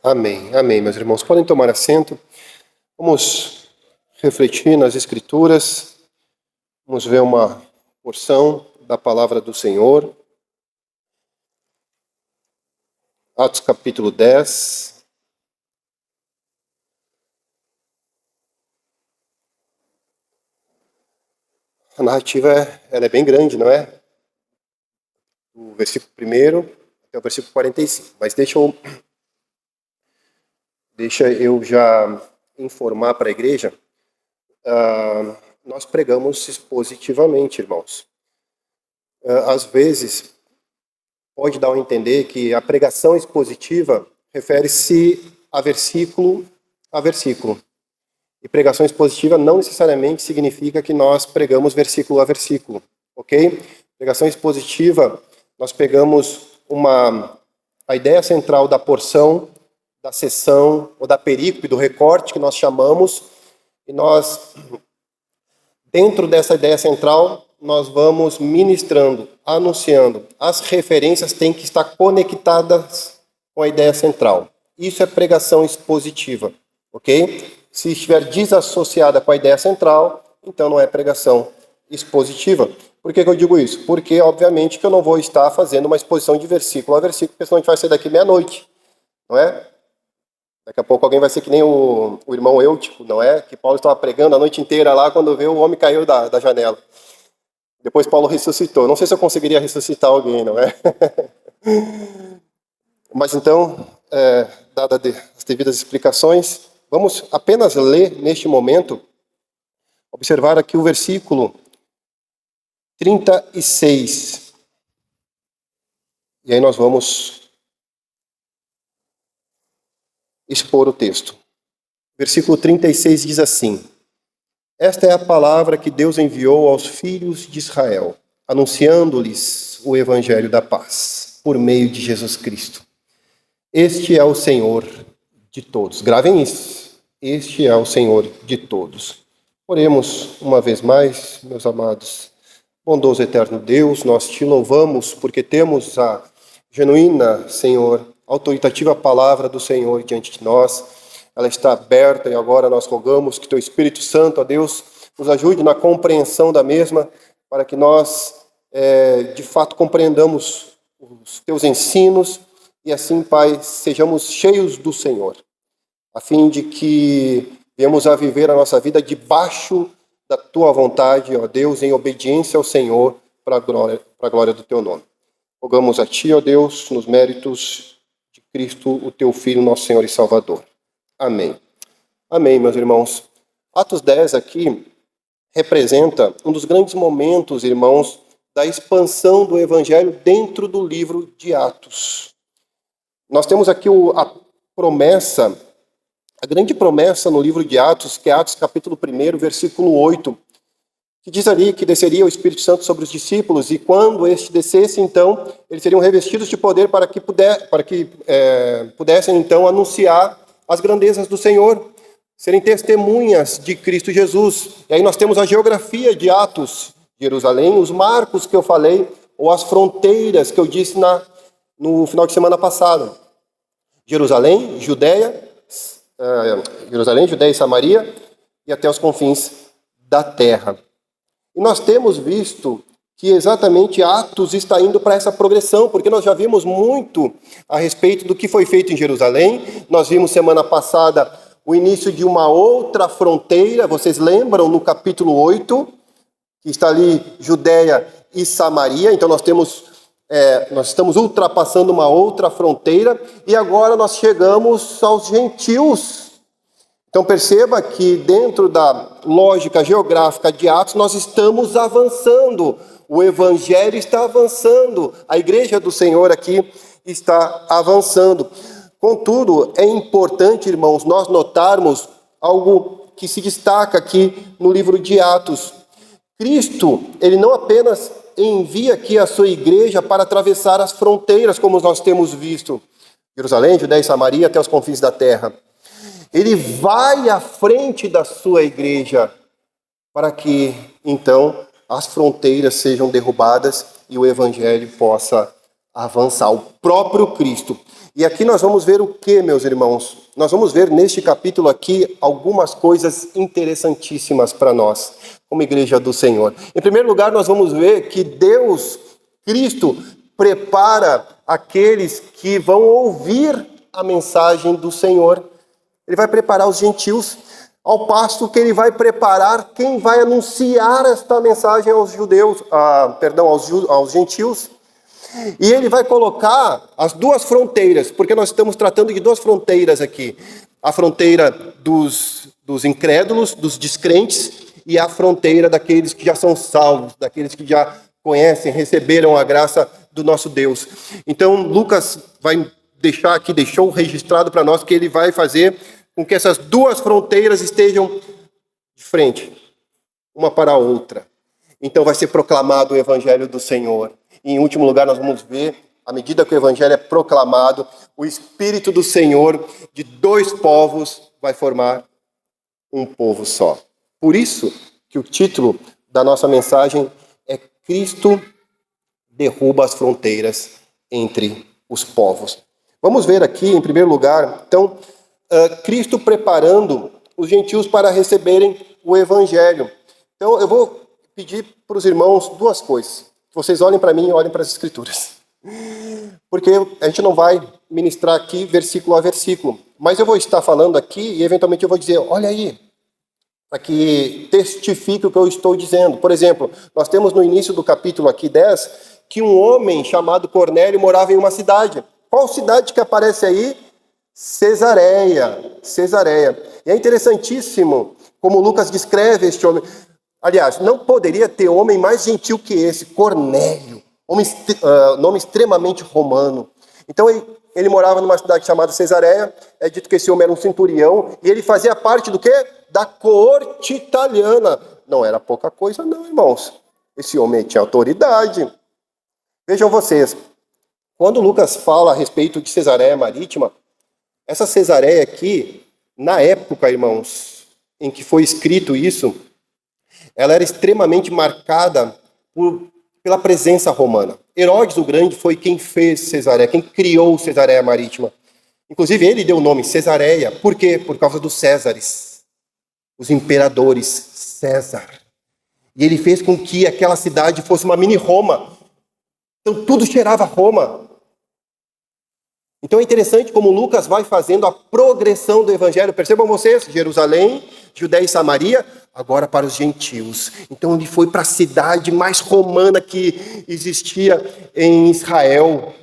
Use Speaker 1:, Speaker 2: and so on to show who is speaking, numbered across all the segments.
Speaker 1: Amém, amém, meus irmãos. Podem tomar assento. Vamos refletir nas Escrituras. Vamos ver uma porção da palavra do Senhor. Atos capítulo 10. A narrativa ela é bem grande, não é? Do versículo 1 até o versículo 45. Mas deixa eu já informar para a igreja. Nós pregamos expositivamente, irmãos. Às vezes, pode dar a entender que a pregação expositiva refere-se a versículo. E pregação expositiva não necessariamente significa que nós pregamos versículo a versículo, ok? Pregação expositiva, nós pegamos a ideia central da porção, da sessão, ou da perícope, do recorte que nós chamamos, e nós, dentro dessa ideia central, nós vamos ministrando, anunciando. As referências têm que estar conectadas com a ideia central. Isso é pregação expositiva, ok? Se estiver desassociada com a ideia central, então não é pregação expositiva. Por que eu digo isso? Porque, obviamente, que eu não vou estar fazendo uma exposição de versículo a versículo, porque senão a gente vai sair daqui meia-noite, não é? Daqui a pouco alguém vai ser que nem o irmão Eutico, não é? Que Paulo estava pregando a noite inteira lá, quando veio o homem caiu da janela. Depois Paulo ressuscitou. Não sei se eu conseguiria ressuscitar alguém, não é? Mas então, dadas as devidas explicações, vamos apenas ler neste momento, observar aqui o versículo 36. E aí nós vamos expor o texto. Versículo 36 diz assim: Esta é a palavra que Deus enviou aos filhos de Israel, anunciando-lhes o evangelho da paz, por meio de Jesus Cristo. Este é o Senhor de todos. Gravem isso. Este é o Senhor de todos. Oremos uma vez mais, meus amados. Bondoso eterno Deus, nós te louvamos porque temos a genuína, Senhor, autoritativa palavra do Senhor diante de nós. Ela está aberta e agora nós rogamos que teu Espírito Santo, ó Deus, nos ajude na compreensão da mesma, para que nós, de fato, compreendamos os teus ensinos e assim, Pai, sejamos cheios do Senhor, a fim de que venhamos a viver a nossa vida debaixo da tua vontade, ó Deus, em obediência ao Senhor, para a glória do teu nome. Rogamos a ti, ó Deus, nos méritos de Cristo, o teu Filho, nosso Senhor e Salvador. Amém. Amém, meus irmãos. Atos 10 aqui representa um dos grandes momentos, irmãos, da expansão do Evangelho dentro do livro de Atos. Nós temos aqui a promessa, a grande promessa no livro de Atos, que é Atos capítulo 1, versículo 8, que diz ali que desceria o Espírito Santo sobre os discípulos, e quando este descesse, então, eles seriam revestidos de poder para que pudessem, então, anunciar as grandezas do Senhor, serem testemunhas de Cristo Jesus. E aí nós temos a geografia de Atos, Jerusalém, os marcos que eu falei, ou as fronteiras que eu disse no final de semana passado. Jerusalém, Judéia e Samaria, e até os confins da terra. E nós temos visto que exatamente Atos está indo para essa progressão, porque nós já vimos muito a respeito do que foi feito em Jerusalém. Nós vimos semana passada o início de uma outra fronteira, vocês lembram no capítulo 8, que está ali Judéia e Samaria. Então nós estamos ultrapassando uma outra fronteira, e agora nós chegamos aos gentios. Então perceba que dentro da lógica geográfica de Atos nós estamos avançando. O Evangelho está avançando, a igreja do Senhor aqui está avançando. Contudo, é importante, irmãos, nós notarmos algo que se destaca aqui no livro de Atos. Cristo, ele não apenas envia aqui a sua igreja para atravessar as fronteiras, como nós temos visto, Jerusalém, Judéia e Samaria, até os confins da terra. Ele vai à frente da sua igreja para que, então, as fronteiras sejam derrubadas e o evangelho possa avançar, o próprio Cristo. E aqui nós vamos ver o que, meus irmãos? Nós vamos ver neste capítulo aqui algumas coisas interessantíssimas para nós, como igreja do Senhor. Em primeiro lugar, nós vamos ver que Deus, Cristo, prepara aqueles que vão ouvir a mensagem do Senhor. Ele vai preparar os gentios, ao passo que ele vai preparar quem vai anunciar esta mensagem aos judeus, aos gentios. E ele vai colocar as duas fronteiras, porque nós estamos tratando de duas fronteiras aqui. A fronteira dos incrédulos, dos descrentes, e a fronteira daqueles que já são salvos, daqueles que já conhecem, receberam a graça do nosso Deus. Então, Lucas vai deixou registrado para nós que ele vai fazer com que essas duas fronteiras estejam de frente, uma para a outra. Então vai ser proclamado o Evangelho do Senhor. E, em último lugar, nós vamos ver, à medida que o Evangelho é proclamado, o Espírito do Senhor de dois povos vai formar um povo só. Por isso que o título da nossa mensagem é Cristo derruba as fronteiras entre os povos. Vamos ver aqui, em primeiro lugar, então, Cristo preparando os gentios para receberem o Evangelho. Então, eu vou pedir para os irmãos duas coisas. Vocês olhem para mim e olhem para as Escrituras. Porque a gente não vai ministrar aqui versículo a versículo. Mas eu vou estar falando aqui e, eventualmente, eu vou dizer, olha aí, para que testifique o que eu estou dizendo. Por exemplo, nós temos no início do capítulo aqui 10, que um homem chamado Cornélio morava em uma cidade. Qual cidade que aparece aí? Cesareia. E é interessantíssimo como Lucas descreve este homem. Aliás, não poderia ter homem mais gentil que esse, Cornélio, nome extremamente romano. Então ele morava numa cidade chamada Cesareia, é dito que esse homem era um centurião, e ele fazia parte do quê? Da corte italiana. Não era pouca coisa não, irmãos. Esse homem tinha autoridade. Vejam vocês, quando Lucas fala a respeito de Cesareia Marítima, essa Cesareia aqui, na época, irmãos, em que foi escrito isso, ela era extremamente marcada pela presença romana. Herodes o Grande foi quem fez Cesareia, quem criou Cesareia Marítima. Inclusive, ele deu o nome Cesareia. Por quê? Por causa dos Césares, os imperadores César. E ele fez com que aquela cidade fosse uma mini Roma. Então, tudo cheirava a Roma. Então, é interessante como Lucas vai fazendo a progressão do Evangelho. Percebam vocês, Jerusalém, Judéia e Samaria, agora para os gentios. Então ele foi para a cidade mais romana que existia em Israel.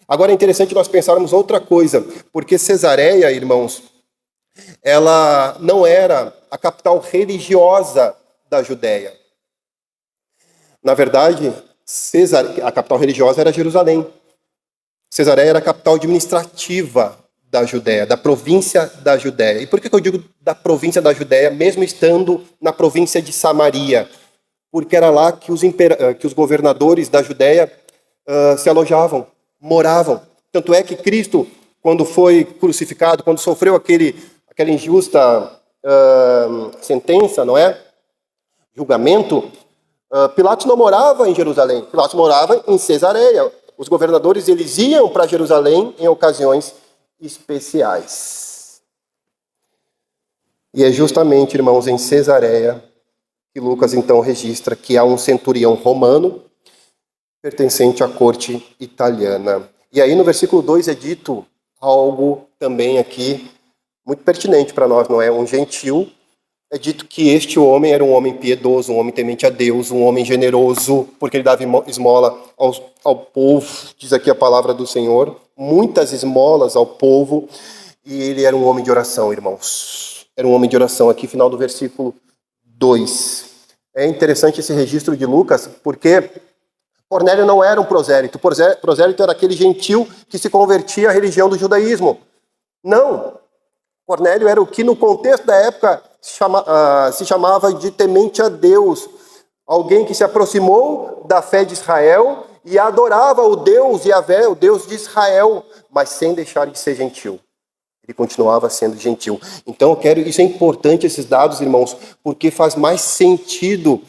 Speaker 1: Agora é interessante nós pensarmos outra coisa, porque Cesareia, irmãos, ela não era a capital religiosa da Judéia. Na verdade, a capital religiosa era Jerusalém. Cesareia era a capital administrativa da Judéia, da província da Judéia. E por que eu digo da província da Judéia, mesmo estando na província de Samaria? Porque era lá que os governadores da Judéia se alojavam, moravam. Tanto é que Cristo, quando foi crucificado, quando sofreu aquela injusta sentença, não é? Julgamento, Pilatos não morava em Jerusalém, Pilatos morava em Cesareia. Os governadores, eles iam para Jerusalém em ocasiões especiais. E é justamente, irmãos, em Cesareia que Lucas então registra que há um centurião romano pertencente à corte italiana. E aí no versículo 2 é dito algo também aqui muito pertinente para nós, não é? Um gentil. É dito que este homem era um homem piedoso, um homem temente a Deus, um homem generoso, porque ele dava esmola ao povo, diz aqui a palavra do Senhor, muitas esmolas ao povo, e ele era um homem de oração, irmãos. Era um homem de oração, aqui final do versículo 2. É interessante esse registro de Lucas, porque Cornélio não era um prosélito. Prosélito era aquele gentil que se convertia à religião do judaísmo. Não. Cornélio era o que no contexto da época se chamava de temente a Deus. Alguém que se aproximou da fé de Israel e adorava o Deus Yahvé, o Deus de Israel, mas sem deixar de ser gentil. Ele continuava sendo gentil. Então isso é importante, esses dados, irmãos, porque faz mais sentido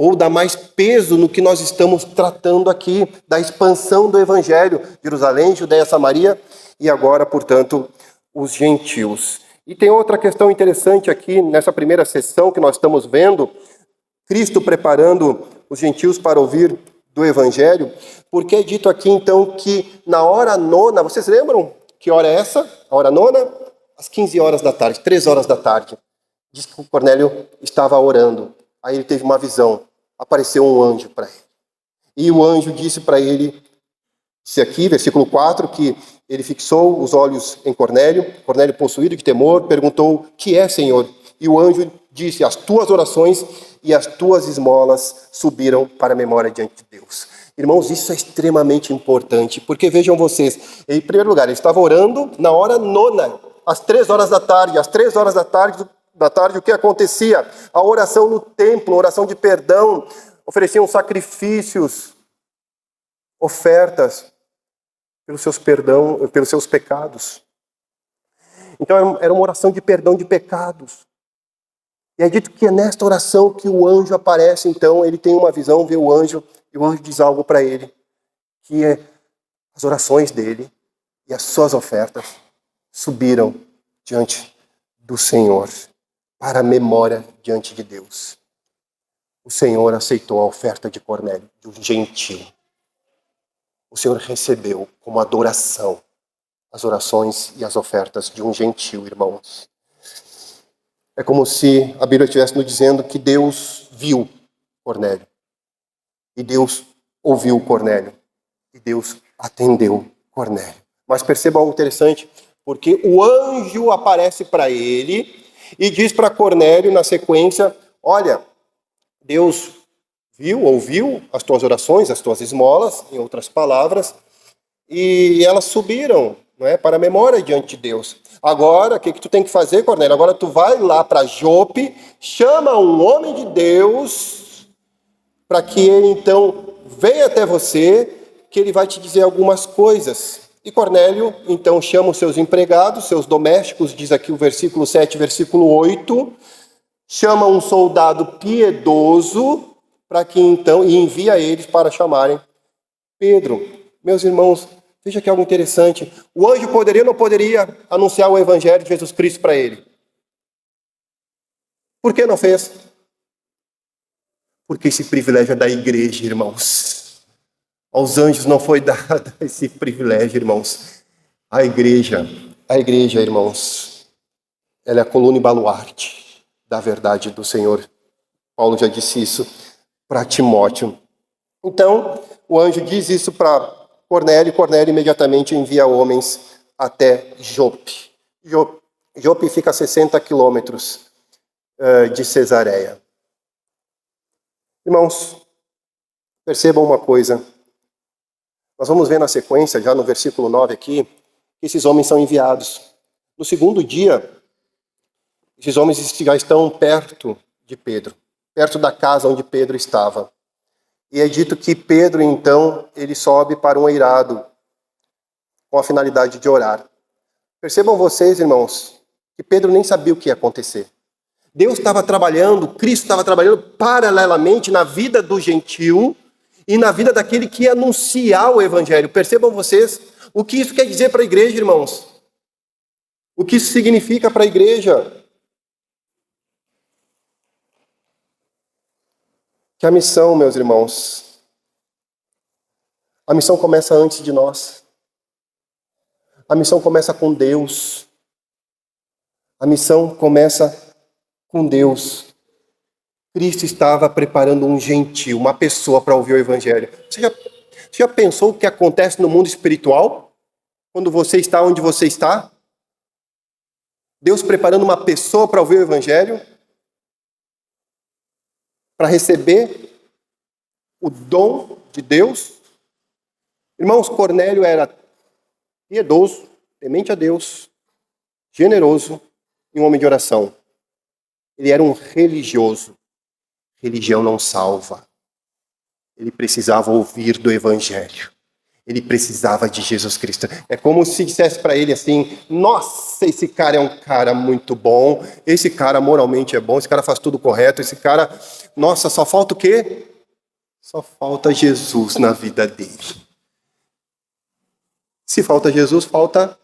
Speaker 1: ou dá mais peso no que nós estamos tratando aqui, da expansão do Evangelho. Jerusalém, Judeia, Samaria e agora, portanto, os gentios. E tem outra questão interessante aqui, nessa primeira sessão que nós estamos vendo, Cristo preparando os gentios para ouvir do Evangelho, porque é dito aqui então que na hora nona, vocês lembram que hora é essa? A hora nona? Às 15 horas da tarde, 3 horas da tarde. Diz que o Cornélio estava orando. Aí ele teve uma visão. Apareceu um anjo para ele. E o anjo disse para ele, disse aqui, versículo 4, que ele fixou os olhos em Cornélio. Cornélio, possuído de temor, perguntou: que é, Senhor? E o anjo disse: as tuas orações e as tuas esmolas subiram para a memória diante de Deus. Irmãos, isso é extremamente importante, porque vejam vocês, em primeiro lugar, ele estava orando na hora nona, às 3 horas da tarde. Às 3 horas da tarde, o que acontecia? A oração no templo, oração de perdão, ofereciam sacrifícios, ofertas pelos seus pecados. Então era uma oração de perdão de pecados. E é dito que é nesta oração que o anjo aparece, então ele tem uma visão, vê o anjo, e o anjo diz algo para ele, que é as orações dele e as suas ofertas subiram diante do Senhor, para a memória diante de Deus. O Senhor aceitou a oferta de Cornélio, de um gentil. O Senhor recebeu como adoração as orações e as ofertas de um gentil, irmãos. É como se a Bíblia estivesse nos dizendo que Deus viu Cornélio. E Deus ouviu Cornélio. E Deus atendeu Cornélio. Mas perceba algo interessante, porque o anjo aparece para ele e diz para Cornélio na sequência: olha, Deus viu, ouviu as tuas orações, as tuas esmolas, em outras palavras, e elas subiram, não é, para a memória diante de Deus. Agora, o que tu tem que fazer, Cornélio? Agora tu vai lá para Jope, chama um homem de Deus, para que ele então venha até você, que ele vai te dizer algumas coisas. E Cornélio então chama os seus empregados, seus domésticos, diz aqui o versículo 7, versículo 8, chama um soldado piedoso, para que então, e envia eles para chamarem Pedro. Meus irmãos, veja que algo interessante. O anjo poderia ou não poderia anunciar o evangelho de Jesus Cristo para ele? Por que não fez? Porque esse privilégio é da igreja, irmãos. Aos anjos não foi dado esse privilégio, irmãos. A igreja, irmãos, ela é a coluna e baluarte da verdade do Senhor. Paulo já disse isso para Timóteo. Então, o anjo diz isso para Cornélio, e Cornélio imediatamente envia homens até Jope. Jope fica a 60 quilômetros de Cesareia. Irmãos, percebam uma coisa. Nós vamos ver na sequência, já no versículo 9 aqui, que esses homens são enviados. No segundo dia, esses homens já estão perto de Pedro, perto da casa onde Pedro estava. E é dito que Pedro, então, ele sobe para um eirado com a finalidade de orar. Percebam vocês, irmãos, que Pedro nem sabia o que ia acontecer. Deus estava trabalhando, Cristo estava trabalhando paralelamente na vida do gentil e na vida daquele que ia anunciar o evangelho. Percebam vocês o que isso quer dizer para a igreja, irmãos. O que isso significa para a igreja. Que a missão, meus irmãos, a missão começa antes de nós. A missão começa com Deus. A missão começa com Deus. Cristo estava preparando um gentil, uma pessoa para ouvir o evangelho. Você já pensou o que acontece no mundo espiritual? Quando você está onde você está? Deus preparando uma pessoa para ouvir o evangelho? Para receber o dom de Deus? Irmãos, Cornélio era piedoso, temente a Deus, generoso e um homem de oração. Ele era um religioso. Religião não salva. Ele precisava ouvir do evangelho. Ele precisava de Jesus Cristo. É como se dissesse para ele assim: nossa, esse cara é um cara muito bom, esse cara moralmente é bom, esse cara faz tudo correto, esse cara, nossa, só falta o quê? Só falta Jesus na vida dele. Se falta Jesus, falta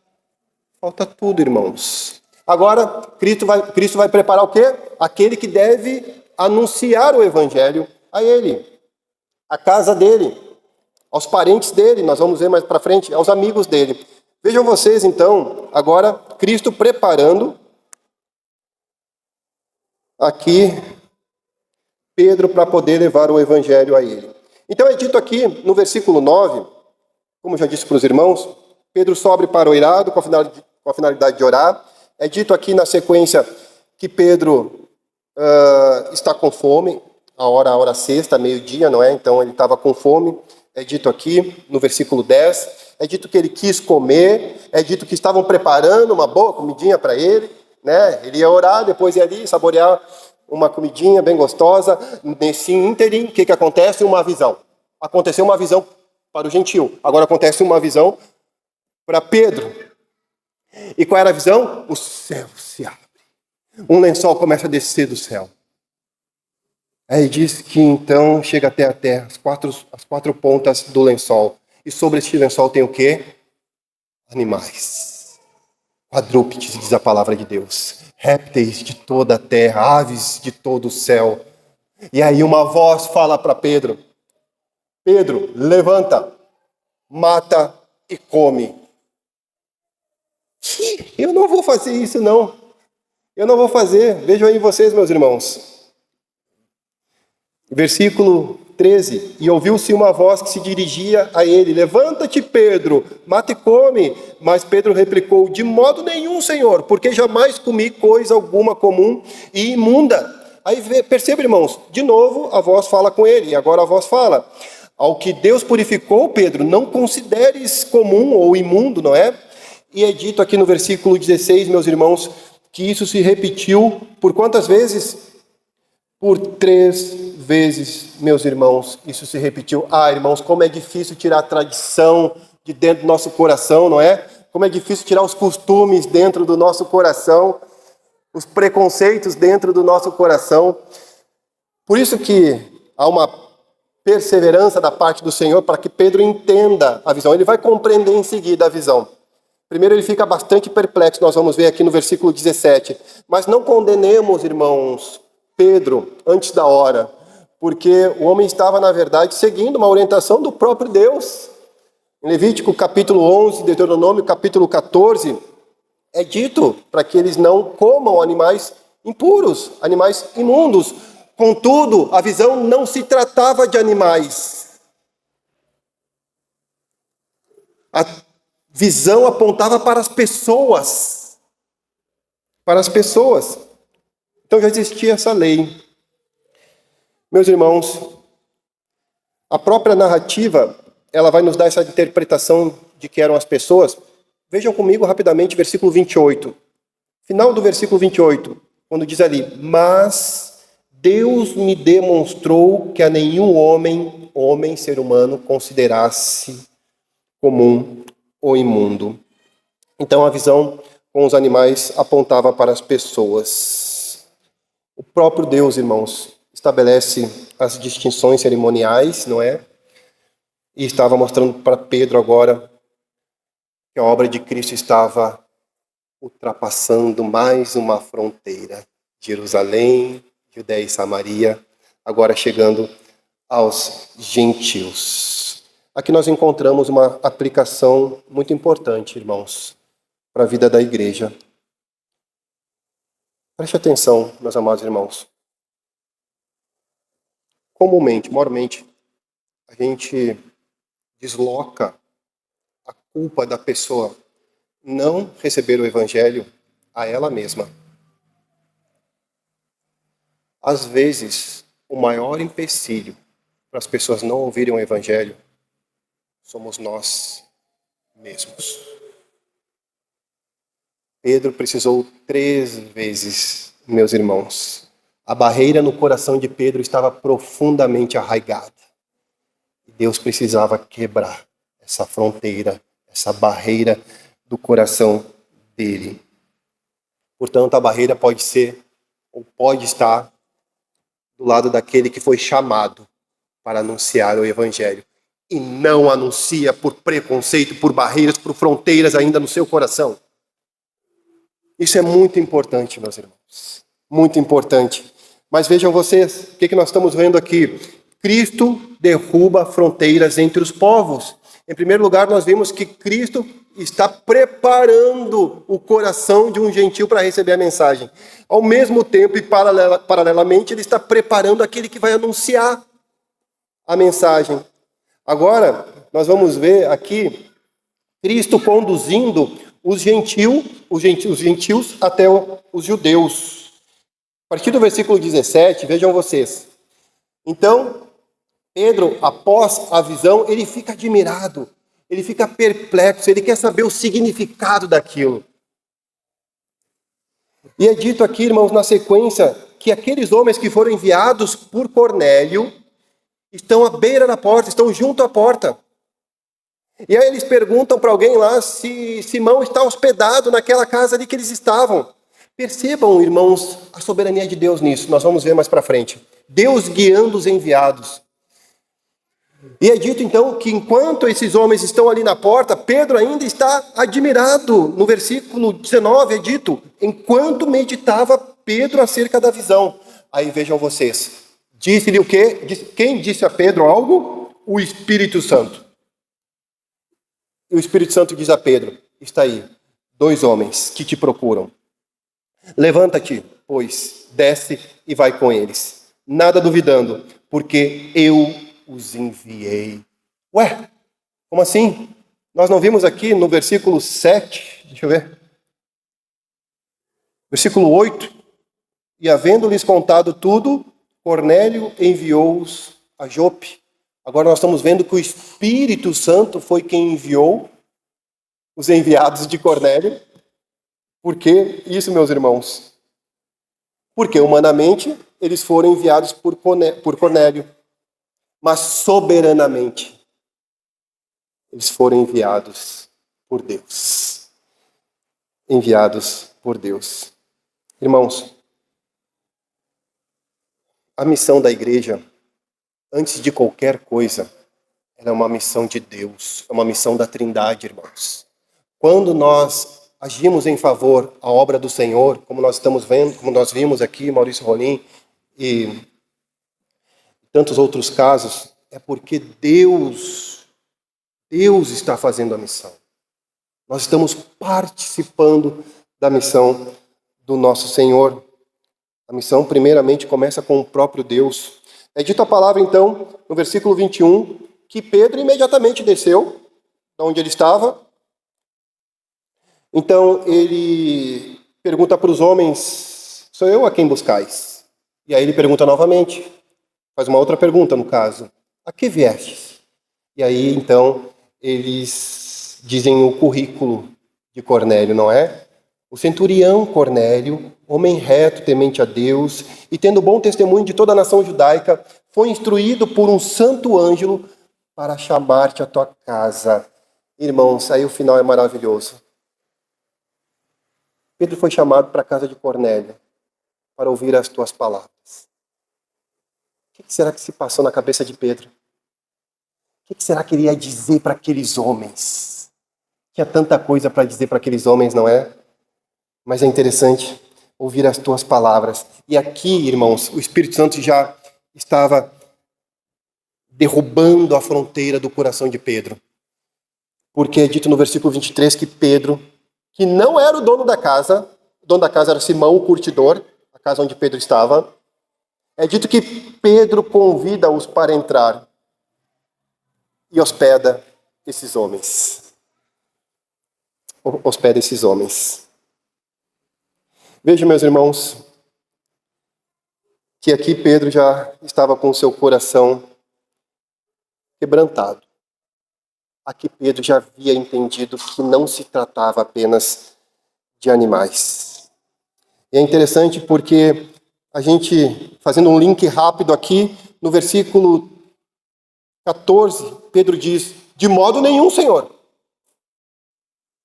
Speaker 1: tudo, irmãos. Agora, Cristo vai preparar o quê? Aquele que deve anunciar o evangelho a ele, à casa dele, aos parentes dele, nós vamos ver mais para frente, aos amigos dele. Vejam vocês, então, agora, Cristo preparando aqui Pedro para poder levar o evangelho a ele. Então é dito aqui no versículo 9, como já disse para os irmãos, Pedro sobe para o eirado com a finalidade de orar. É dito aqui na sequência que Pedro está com fome, a hora sexta, meio-dia, não é? Então ele estava com fome. É dito aqui no versículo 10. É dito que ele quis comer. É dito que estavam preparando uma boa comidinha para ele, né? Ele ia orar, depois ia ali saborear uma comidinha bem gostosa. Nesse ínterim, o que acontece? Uma visão. Aconteceu uma visão para o gentil. Agora acontece uma visão para Pedro. E qual era a visão? O céu se abre. Um lençol começa a descer do céu. Aí diz que então chega até a terra, as quatro pontas do lençol. E sobre este lençol tem o quê? Animais. Quadrúpedes, diz a palavra de Deus. Répteis de toda a terra, aves de todo o céu. E aí uma voz fala para Pedro: Pedro, levanta, mata e come. Eu não vou fazer isso, não. Eu não vou fazer. Vejam aí vocês, meus irmãos. Versículo 13. E ouviu-se uma voz que se dirigia a ele: levanta-te, Pedro, mata e come. Mas Pedro replicou: de modo nenhum, Senhor, porque jamais comi coisa alguma comum e imunda. Aí perceba, irmãos, de novo a voz fala com ele. E agora a voz fala: ao que Deus purificou, Pedro, não consideres comum ou imundo, não é? E é dito aqui no versículo 16, meus irmãos, que isso se repetiu por quantas vezes? Por 3 vezes, meus irmãos, isso se repetiu. Ah, irmãos, como é difícil tirar a tradição de dentro do nosso coração, não é? Como é difícil tirar os costumes dentro do nosso coração, os preconceitos dentro do nosso coração. Por isso que há uma perseverança da parte do Senhor para que Pedro entenda a visão. Ele vai compreender em seguida a visão. Primeiro ele fica bastante perplexo, nós vamos ver aqui no versículo 17. Mas não condenemos, irmãos, Pedro antes da hora, porque o homem estava, na verdade, seguindo uma orientação do próprio Deus. Em Levítico capítulo 11, Deuteronômio capítulo 14, é dito para que eles não comam animais impuros, animais imundos. Contudo, a visão não se tratava de animais. A visão apontava para as pessoas. Para as pessoas. Então já existia essa lei. Meus irmãos, a própria narrativa, ela vai nos dar essa interpretação de que eram as pessoas. Vejam comigo rapidamente versículo 28. Final do versículo 28, quando diz ali: mas Deus me demonstrou que a nenhum homem, ser humano, considerasse comum ou imundo. Então a visão com os animais apontava para as pessoas. O próprio Deus, irmãos, estabelece as distinções cerimoniais, não é? E estava mostrando para Pedro agora que a obra de Cristo estava ultrapassando mais uma fronteira. Jerusalém, Judéia e Samaria, agora chegando aos gentios. Aqui nós encontramos uma aplicação muito importante, irmãos, para a vida da igreja. Preste atenção, meus amados irmãos. Comumente, maiormente, a gente desloca a culpa da pessoa não receber o evangelho a ela mesma. Às vezes, o maior empecilho para as pessoas não ouvirem o evangelho somos nós mesmos. Pedro precisou 3 vezes, meus irmãos. A barreira no coração de Pedro estava profundamente arraigada. E Deus precisava quebrar essa fronteira, essa barreira do coração dele. Portanto, a barreira pode ser, ou pode estar, do lado daquele que foi chamado para anunciar o Evangelho. E não anuncia por preconceito, por barreiras, por fronteiras ainda no seu coração. Isso é muito importante, meus irmãos. Muito importante. Mas vejam vocês, o que nós estamos vendo aqui? Cristo derruba fronteiras entre os povos. Em primeiro lugar, nós vimos que Cristo está preparando o coração de um gentil para receber a mensagem. Ao mesmo tempo e paralelamente, ele está preparando aquele que vai anunciar a mensagem. Agora, nós vamos ver aqui Cristo conduzindo os gentios até os judeus. A partir do versículo 17, vejam vocês. Então, Pedro, após a visão, ele fica admirado, ele fica perplexo, ele quer saber o significado daquilo. E é dito aqui, irmãos, na sequência, que aqueles homens que foram enviados por Cornélio estão à beira da porta, estão junto à porta. E aí eles perguntam para alguém lá se Simão está hospedado naquela casa ali que eles estavam. Percebam, irmãos, a soberania de Deus nisso. Nós vamos ver mais para frente. Deus guiando os enviados. E é dito então que enquanto esses homens estão ali na porta, Pedro ainda está admirado. No versículo 19 é dito, enquanto meditava Pedro acerca da visão. Aí vejam vocês. Disse-lhe o quê? Quem disse a Pedro algo? O Espírito Santo. E o Espírito Santo diz a Pedro, está aí, 2 homens que te procuram. Levanta-te, pois, desce e vai com eles. Nada duvidando, porque eu os enviei. Ué, como assim? Nós não vimos aqui no versículo 7, deixa eu ver. Versículo 8. E havendo-lhes contado tudo, Cornélio enviou-os a Jope. Agora nós estamos vendo que o Espírito Santo foi quem enviou os enviados de Cornélio. Por que isso, meus irmãos? Porque humanamente eles foram enviados por Cornélio, mas soberanamente eles foram enviados por Deus. Enviados por Deus. Irmãos, a missão da igreja, antes de qualquer coisa, ela é uma missão de Deus, é uma missão da Trindade, irmãos. Quando nós agimos em favor à obra do Senhor, como nós estamos vendo, como nós vimos aqui, Maurício Rolim e tantos outros casos, é porque Deus está fazendo a missão. Nós estamos participando da missão do nosso Senhor. A missão, primeiramente, começa com o próprio Deus. É dito a palavra, então, no versículo 21, que Pedro imediatamente desceu de onde ele estava. Então, ele pergunta para os homens, sou eu a quem buscais? E aí ele pergunta novamente, faz uma outra pergunta no caso, a que viestes? E aí, então, eles dizem o currículo de Cornélio, não é? O centurião Cornélio, homem reto, temente a Deus, e tendo bom testemunho de toda a nação judaica, foi instruído por um santo ângelo para chamar-te à tua casa. Irmãos, aí o final é maravilhoso. Pedro foi chamado para a casa de Cornélio para ouvir as tuas palavras. O que será que se passou na cabeça de Pedro? O que será que ele ia dizer para aqueles homens? Tinha tanta coisa para dizer para aqueles homens, não é? Mas é interessante ouvir as tuas palavras. E aqui, irmãos, o Espírito Santo já estava derrubando a fronteira do coração de Pedro. Porque é dito no versículo 23 que Pedro, que não era o dono da casa era Simão, o curtidor, a casa onde Pedro estava. É dito que Pedro convida-os para entrar e hospeda esses homens. Hospeda esses homens. Vejam, meus irmãos, que aqui Pedro já estava com o seu coração quebrantado. Aqui Pedro já havia entendido que não se tratava apenas de animais. E é interessante porque a gente, fazendo um link rápido aqui, no versículo 14, Pedro diz, De modo nenhum, Senhor.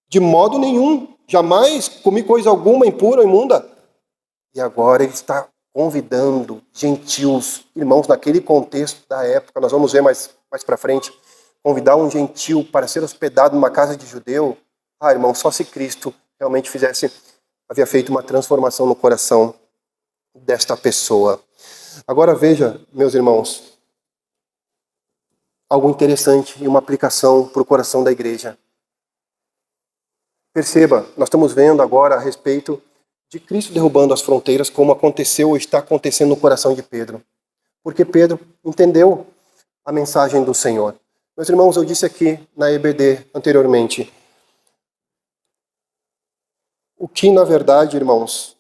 Speaker 1: De modo nenhum. Jamais comi coisa alguma impura ou imunda. E agora ele está convidando gentios, irmãos, naquele contexto da época, nós vamos ver mais para frente, convidar um gentil para ser hospedado numa casa de judeu. Irmão, só se Cristo realmente havia feito uma transformação no coração desta pessoa. Agora veja, meus irmãos, algo interessante e uma aplicação para o coração da igreja. Perceba, nós estamos vendo agora a respeito de Cristo derrubando as fronteiras, como aconteceu ou está acontecendo no coração de Pedro. Porque Pedro entendeu a mensagem do Senhor. Meus irmãos, eu disse aqui na EBD anteriormente, o que na verdade, irmãos,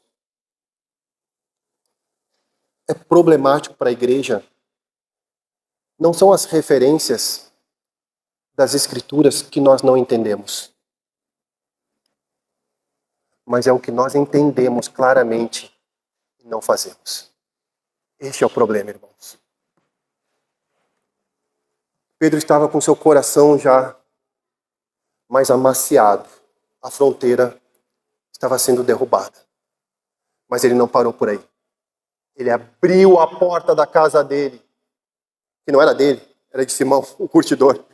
Speaker 1: é problemático para a igreja não são as referências das Escrituras que nós não entendemos, mas é o que nós entendemos claramente e não fazemos. Este é o problema, irmãos. Pedro estava com seu coração já mais amaciado. A fronteira estava sendo derrubada. Mas ele não parou por aí. Ele abriu a porta da casa dele, que não era dele, era de Simão, o curtidor.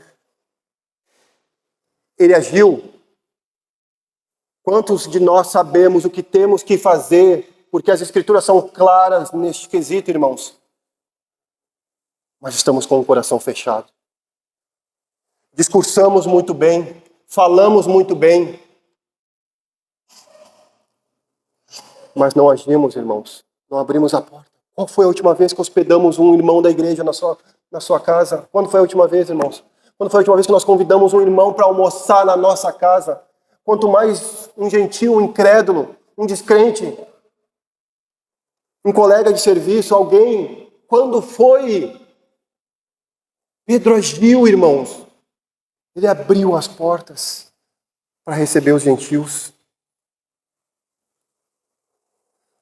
Speaker 1: Ele agiu. Quantos de nós sabemos o que temos que fazer, porque as Escrituras são claras neste quesito, irmãos? Mas estamos com o coração fechado. Discursamos muito bem, falamos muito bem, mas não agimos, irmãos. Não abrimos a porta. Qual foi a última vez que hospedamos um irmão da igreja na sua casa? Quando foi a última vez, irmãos? Quando foi a última vez que nós convidamos um irmão para almoçar na nossa casa? Quanto mais um gentil, um incrédulo, um descrente, um colega de serviço, alguém. Quando foi? Pedro agiu, irmãos. Ele abriu as portas para receber os gentios.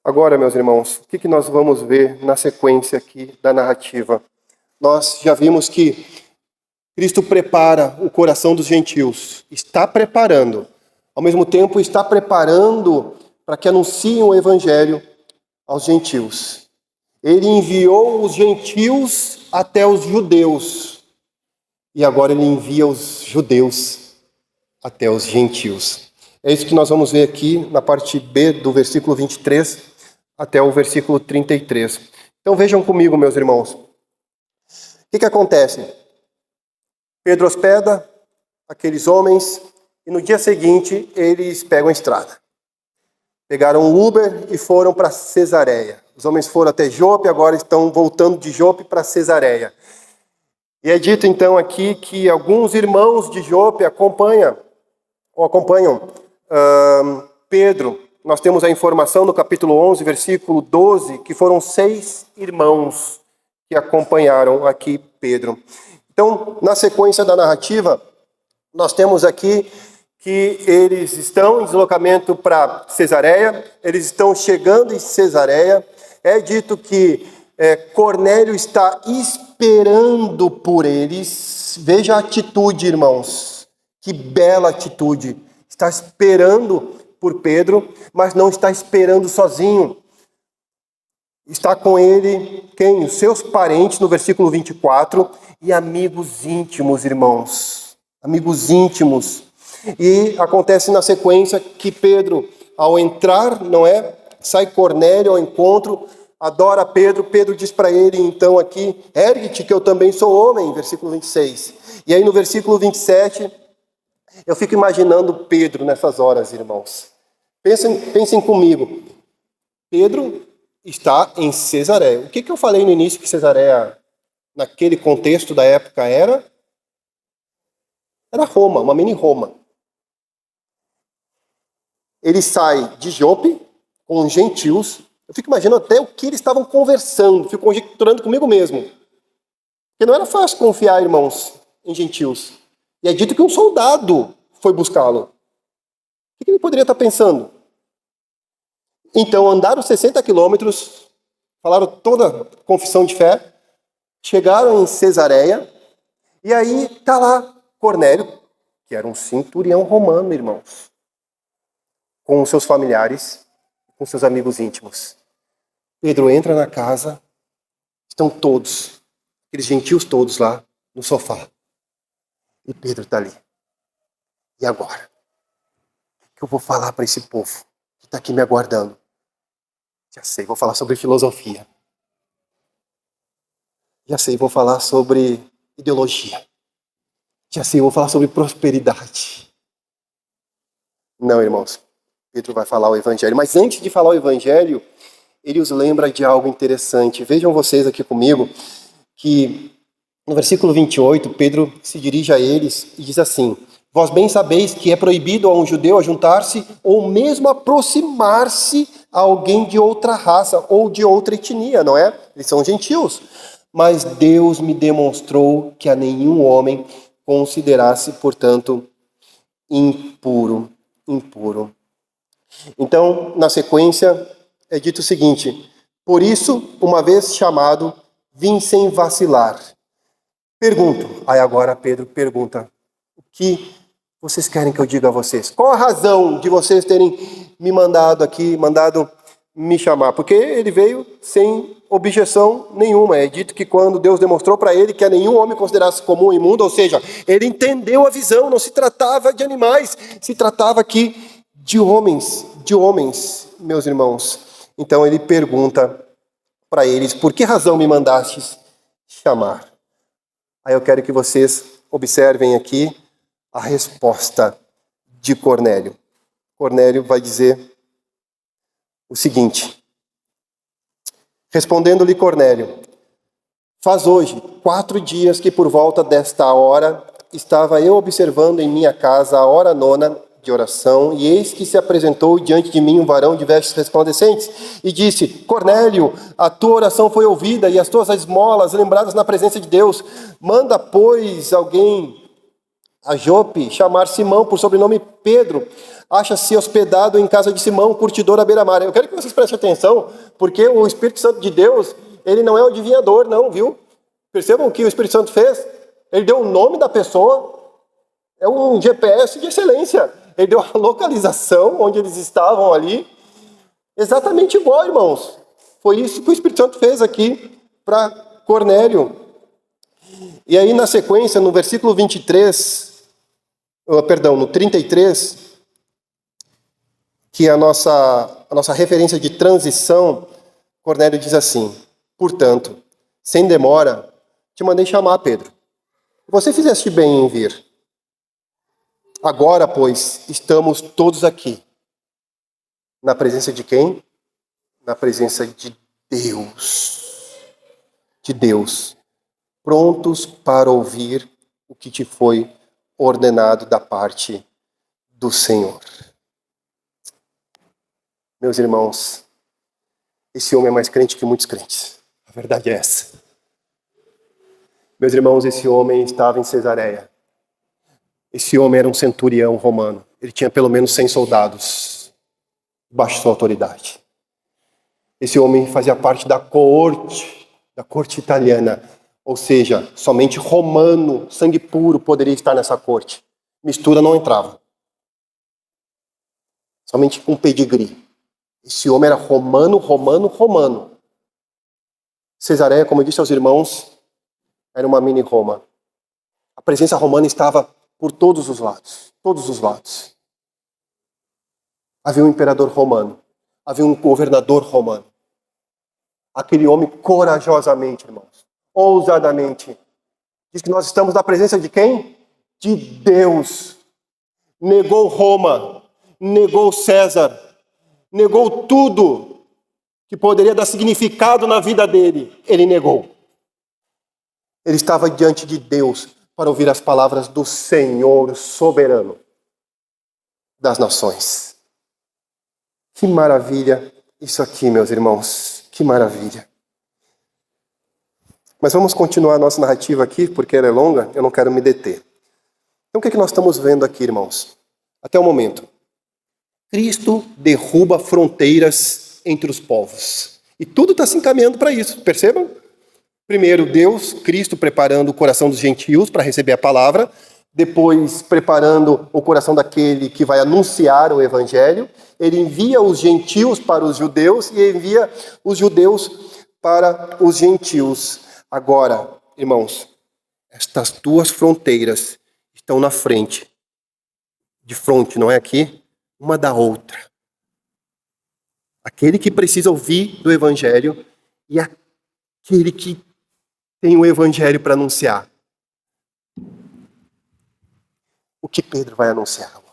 Speaker 1: Agora, meus irmãos, o que nós vamos ver na sequência aqui da narrativa? Nós já vimos que Cristo prepara o coração dos gentios. Está preparando. Ao mesmo tempo, está preparando para que anunciem o evangelho aos gentios. Ele enviou os gentios até os judeus. E agora ele envia os judeus até os gentios. É isso que nós vamos ver aqui na parte B do versículo 23 até o versículo 33. Então vejam comigo, meus irmãos. O que acontece? Pedro hospeda aqueles homens e no dia seguinte eles pegam a estrada. Pegaram um Uber e foram para Cesareia. Os homens foram até Jope, agora estão voltando de Jope para Cesareia. E é dito então aqui que alguns irmãos de Jope acompanham Pedro. Nós temos a informação no capítulo 11, versículo 12, que foram 6 irmãos que acompanharam aqui Pedro. Então, na sequência da narrativa, nós temos aqui que eles estão em deslocamento para Cesareia, eles estão chegando em Cesareia. É dito que Cornélio está esperando por eles. Veja a atitude, irmãos. Que bela atitude. Está esperando por Pedro, mas não está esperando sozinho. Está com ele quem? Os seus parentes, no versículo 24, e amigos íntimos, irmãos. Amigos íntimos. E acontece na sequência que Pedro, ao entrar, sai Cornélio ao encontro, adora Pedro. Pedro diz para ele, então aqui, ergue-te que eu também sou homem, versículo 26. E aí no versículo 27, eu fico imaginando Pedro nessas horas, irmãos. Pensem comigo. Pedro está em Cesareia. O que eu falei no início que Cesareia, naquele contexto da época, era? Era Roma, uma mini Roma. Ele sai de Jope com gentios. Eu fico imaginando até o que eles estavam conversando, fico conjecturando comigo mesmo. Porque não era fácil confiar, irmãos, em gentios. E é dito que um soldado foi buscá-lo. O que ele poderia estar pensando? Então, andaram 60 quilômetros, falaram toda a confissão de fé, chegaram em Cesareia, e aí está lá Cornélio, que era um centurião romano, irmãos, com os seus familiares, com seus amigos íntimos. Pedro entra na casa, estão todos, aqueles gentios todos lá no sofá. E Pedro está ali. E agora? O que eu vou falar para esse povo que está aqui me aguardando? Já sei, vou falar sobre filosofia. Já sei, vou falar sobre ideologia. Já sei, vou falar sobre prosperidade. Não, irmãos. Pedro vai falar o evangelho. Mas antes de falar o evangelho, ele os lembra de algo interessante. Vejam vocês aqui comigo que no versículo 28, Pedro se dirige a eles e diz assim: vós bem sabeis que é proibido a um judeu ajuntar-se ou mesmo aproximar-se a alguém de outra raça ou de outra etnia, não é? Eles são gentios. Mas Deus me demonstrou que a nenhum homem considerasse, portanto, impuro. Então, na sequência, é dito o seguinte: por isso, uma vez chamado, vim sem vacilar. Pergunto, aí agora Pedro pergunta, o que vocês querem que eu diga a vocês? Qual a razão de vocês terem me mandado aqui, mandado me chamar? Porque ele veio sem objeção nenhuma. É dito que quando Deus demonstrou para ele que a nenhum homem considerasse comum e imundo, ou seja, ele entendeu a visão, não se tratava de animais, se tratava aqui de homens, meus irmãos. Então ele pergunta para eles, por que razão me mandastes chamar? Aí eu quero que vocês observem aqui a resposta de Cornélio. Cornélio vai dizer o seguinte: respondendo-lhe Cornélio, faz hoje 4 dias que por volta desta hora estava eu observando em minha casa a hora 9 de oração, e eis que se apresentou diante de mim um varão de vestes resplandecentes, e disse: Cornélio, a tua oração foi ouvida, e as tuas esmolas lembradas na presença de Deus. Manda, pois, alguém a Jope chamar Simão, por sobrenome Pedro. Acha-se hospedado em casa de Simão, curtidor à beira-mar. Eu quero que vocês prestem atenção, porque o Espírito Santo de Deus, ele não é um adivinhador, não, viu? Percebam o que o Espírito Santo fez? Ele deu o nome da pessoa, é um GPS de excelência. Ele deu a localização onde eles estavam ali, exatamente igual, irmãos. Foi isso que o Espírito Santo fez aqui para Cornélio. E aí, na sequência, no versículo 33, que é a nossa referência de transição, Cornélio diz assim: portanto, sem demora, te mandei chamar, Pedro. Você fizeste bem em vir. Agora, pois, estamos todos aqui. Na presença de quem? Na presença de Deus. De Deus. Prontos para ouvir o que te foi ordenado da parte do Senhor. Meus irmãos, esse homem é mais crente que muitos crentes. A verdade é essa. Meus irmãos, esse homem estava em Cesareia. Esse homem era um centurião romano. Ele tinha pelo menos 100 soldados baixo sua autoridade. Esse homem fazia parte da corte italiana. Ou seja, somente romano, sangue puro, poderia estar nessa corte. Mistura não entrava. Somente com pedigree. Esse homem era romano. Cesareia, como eu disse aos irmãos, era uma mini Roma. A presença romana estava por todos os lados. Havia um imperador romano. Havia um governador romano. Aquele homem corajosamente, irmãos, ousadamente, diz que nós estamos na presença de quem? De Deus. Negou Roma, negou César, negou tudo que poderia dar significado na vida dele. Ele negou. Ele estava diante de Deus para ouvir as palavras do Senhor soberano das nações. Que maravilha isso aqui, meus irmãos. Que maravilha. Mas vamos continuar a nossa narrativa aqui, porque ela é longa, eu não quero me deter. Então o que é que nós estamos vendo aqui, irmãos? Até o momento. Cristo derruba fronteiras entre os povos. E tudo está se encaminhando para isso, percebam? Primeiro, Deus, Cristo preparando o coração dos gentios para receber a palavra. depois preparando o coração daquele que vai anunciar o evangelho. Ele envia os gentios para os judeus e envia os judeus para os gentios. Agora, irmãos, estas duas fronteiras estão na frente, de frente, não é aqui, uma da outra. Aquele que precisa ouvir do evangelho e aquele que tem o evangelho para anunciar. O que Pedro vai anunciar agora?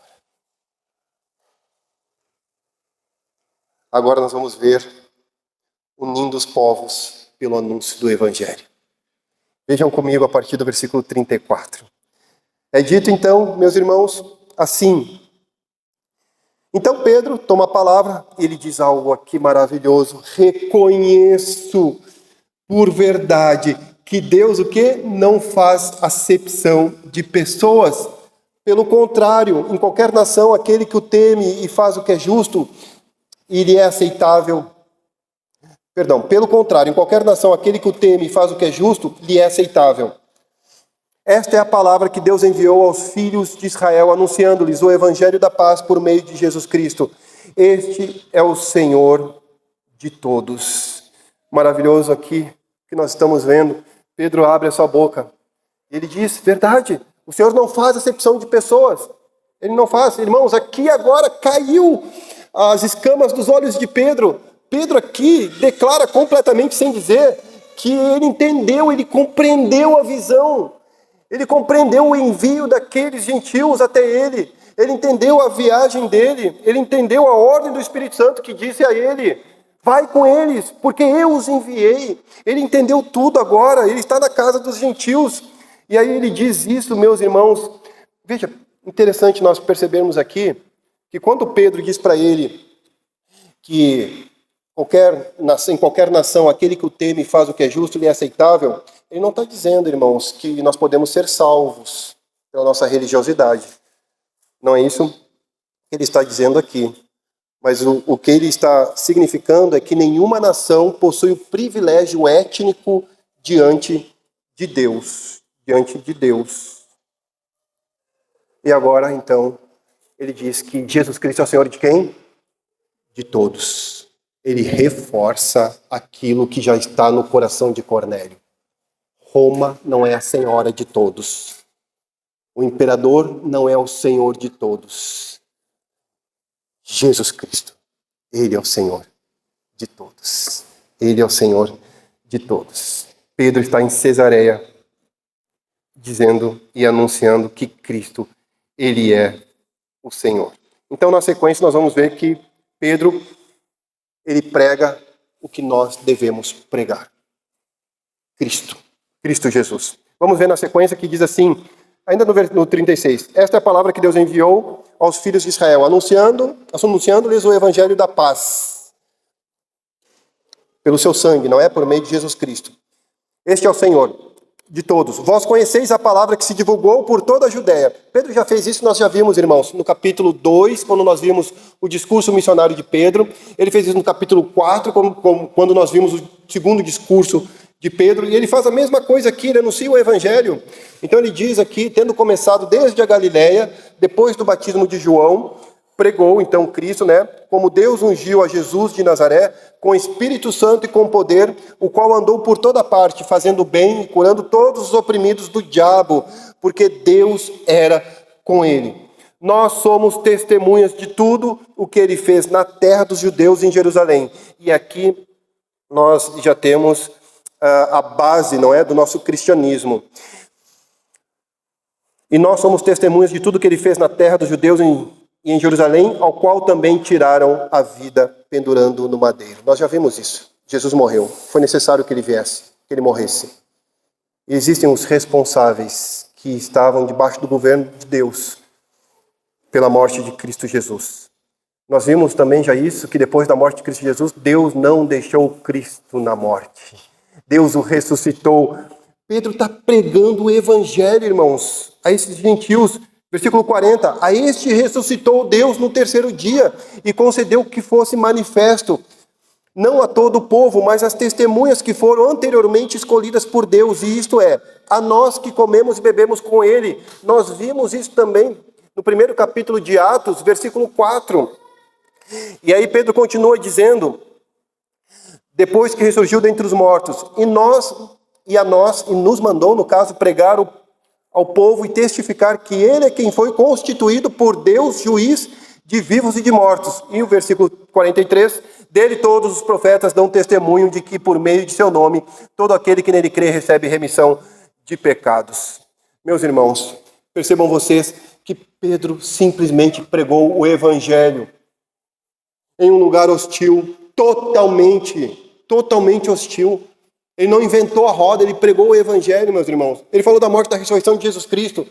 Speaker 1: Agora nós vamos ver unindo os povos pelo anúncio do evangelho. Vejam comigo a partir do versículo 34. É dito então, meus irmãos, assim. Então Pedro toma a palavra e ele diz algo aqui maravilhoso. Reconheço por verdade que Deus o quê? Não faz acepção de pessoas. Pelo contrário, em qualquer nação, aquele que o teme e faz o que é justo, ele é aceitável. Pelo contrário, em qualquer nação, aquele que o teme e faz o que é justo, lhe é aceitável. Esta é a palavra que Deus enviou aos filhos de Israel, anunciando-lhes o evangelho da paz por meio de Jesus Cristo. Este é o Senhor de todos. Maravilhoso aqui que nós estamos vendo. Pedro abre a sua boca. Ele diz, verdade, o Senhor não faz acepção de pessoas. Ele não faz. Irmãos, aqui agora caiu as escamas dos olhos de Pedro. Pedro aqui declara completamente sem dizer que ele entendeu, ele compreendeu a visão. Ele compreendeu o envio daqueles gentios até ele. Ele entendeu a viagem dele. Ele entendeu a ordem do Espírito Santo que disse a ele, vai com eles, porque eu os enviei. Ele entendeu tudo agora. Ele está na casa dos gentios. E aí ele diz isso, meus irmãos. Veja, interessante nós percebermos aqui que quando Pedro diz para ele que em qualquer nação, aquele que o teme e faz o que é justo lhe é aceitável, ele não está dizendo, irmãos, que nós podemos ser salvos pela nossa religiosidade. Não é isso que ele está dizendo aqui. Mas o que ele está significando é que nenhuma nação possui o privilégio étnico diante de Deus. Diante de Deus. E agora, então, ele diz que Jesus Cristo é o Senhor de quem? De todos. Ele reforça aquilo que já está no coração de Cornélio. Roma não é a senhora de todos. O imperador não é o Senhor de todos. Jesus Cristo, Ele é o Senhor de todos. Ele é o Senhor de todos. Pedro está em Cesareia, dizendo e anunciando que Cristo, Ele é o Senhor. Então, na sequência, nós vamos ver que Pedro, ele prega o que nós devemos pregar. Cristo Jesus. Vamos ver na sequência que diz assim, ainda no 36. Esta é a palavra que Deus enviou aos filhos de Israel, anunciando-lhes o evangelho da paz. Pelo seu sangue, não é? Por meio de Jesus Cristo. Este é o Senhor de todos. Vós conheceis a palavra que se divulgou por toda a Judéia. Pedro já fez isso, nós já vimos, irmãos, no capítulo 2, quando nós vimos o discurso missionário de Pedro. Ele fez isso no capítulo 4, quando nós vimos o segundo discurso de Pedro. E ele faz a mesma coisa aqui, ele anuncia o evangelho. Então ele diz aqui, tendo começado desde a Galileia, depois do batismo de João, pregou então Cristo, né? Como Deus ungiu a Jesus de Nazaré, com Espírito Santo e com poder, o qual andou por toda parte, fazendo bem e curando todos os oprimidos do diabo, porque Deus era com ele. Nós somos testemunhas de tudo o que ele fez na terra dos judeus em Jerusalém. E aqui nós já temos a base, não é, do nosso cristianismo. E nós somos testemunhas de tudo que ele fez na terra dos judeus e em Jerusalém, ao qual também tiraram a vida pendurando no madeiro. Nós já vimos isso. Jesus morreu. Foi necessário que ele viesse, que ele morresse. E existem os responsáveis que estavam debaixo do governo de Deus pela morte de Cristo Jesus. Nós vimos também já isso, que depois da morte de Cristo Jesus, Deus não deixou Cristo na morte. Deus o ressuscitou. Pedro está pregando o evangelho, irmãos, a esses gentios. Versículo 40, a este ressuscitou Deus no terceiro dia e concedeu que fosse manifesto não a todo o povo, mas às testemunhas que foram anteriormente escolhidas por Deus, e isto é, a nós que comemos e bebemos com ele. Nós vimos isso também no primeiro capítulo de Atos, versículo 4. E aí Pedro continua dizendo, depois que ressurgiu dentre os mortos, e nos mandou, no caso, pregar ao povo e testificar que ele é quem foi constituído por Deus, juiz de vivos e de mortos. E o versículo 43, dele todos os profetas dão testemunho de que por meio de seu nome, todo aquele que nele crê recebe remissão de pecados. Meus irmãos, percebam vocês que Pedro simplesmente pregou o evangelho em um lugar hostil, totalmente hostil. Ele não inventou a roda, ele pregou o evangelho, meus irmãos. Ele falou da morte e da ressurreição de Jesus Cristo.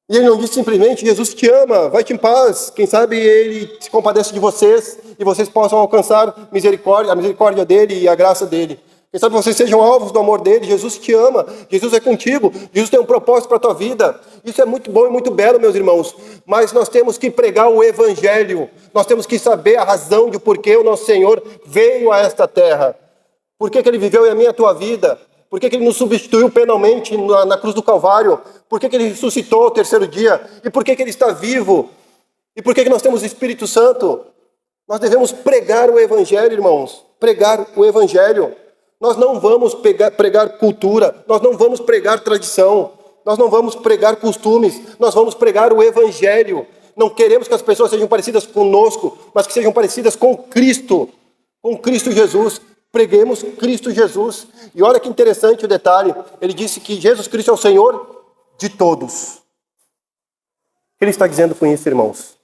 Speaker 1: E ele não disse simplesmente, Jesus te ama, vai-te em paz. Quem sabe ele se compadece de vocês e vocês possam alcançar a misericórdia dele e a graça dele. Quem sabe vocês sejam alvos do amor dele. Jesus te ama, Jesus é contigo, Jesus tem um propósito para a tua vida. Isso é muito bom e muito belo, meus irmãos. Mas nós temos que pregar o evangelho. Nós temos que saber a razão de por que o nosso Senhor veio a esta terra. Por que ele viveu em a minha e a tua vida? Por que ele nos substituiu penalmente na cruz do Calvário? Por que ele ressuscitou ao terceiro dia? E por que ele está vivo? E por que nós temos o Espírito Santo? Nós devemos pregar o evangelho, irmãos. Pregar o evangelho. Nós não vamos pregar cultura. Nós não vamos pregar tradição. Nós não vamos pregar costumes. Nós vamos pregar o evangelho. Não queremos que as pessoas sejam parecidas conosco, mas que sejam parecidas com Cristo Jesus. Preguemos Cristo Jesus. E olha que interessante o detalhe. Ele disse que Jesus Cristo é o Senhor de todos. O que ele está dizendo com isso, irmãos?